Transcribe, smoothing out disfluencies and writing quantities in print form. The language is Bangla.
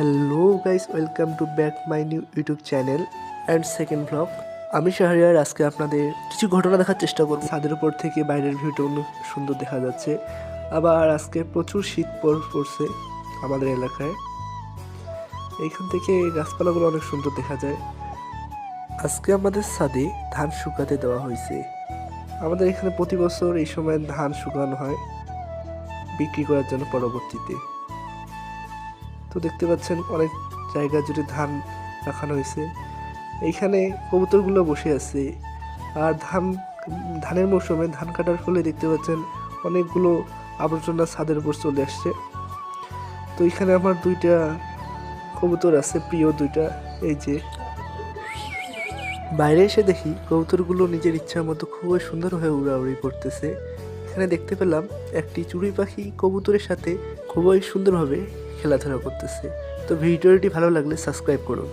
Hello guys, welcome to back my new YouTube channel and second blog. আমি শাহরিয়ার। আজকে আপনাদের কিছু ঘটনা দেখার চেষ্টা করব। ছাদের উপর থেকে বাইরের ভিউটা অনেক সুন্দর দেখা যাচ্ছে। আবার আজকে প্রচুর শীত পড়ছে আমাদের এলাকায়। এইখান থেকে গাছপালাগুলো অনেক সুন্দর দেখা যায়। আজকে আমাদের ছাদে ধান শুকাতে দেওয়া হয়েছে। আমাদের এখানে প্রতি বছর এই সময় ধান শুকানো হয় বিক্রি করার জন্য পরবর্তীতে। তো দেখতে পাচ্ছেন অনেক জায়গা জুড়ে ধান রাখানো হয়েছে। এইখানে কবুতরগুলো বসে আছে। আর ধানের মৌসুমে ধান কাটার ফলে দেখতে পাচ্ছেন অনেকগুলো আবর্জনা ছাদের উপর চলে আসছে। তো এখানে আমার দুইটা কবুতর আছে, প্রিয় দুইটা। এই যে বাইরে এসে দেখি কবুতরগুলো নিজের ইচ্ছা মতো খুবই সুন্দরভাবে উড়াউড়ি করতেছে। এখানে দেখতে পেলাম একটি চড়ুই পাখি কবুতরের সাথে খুবই সুন্দরভাবে খেলাধুলা করতেছে। তো ভিডিওটি ভালো লাগলে সাবস্ক্রাইব করুন।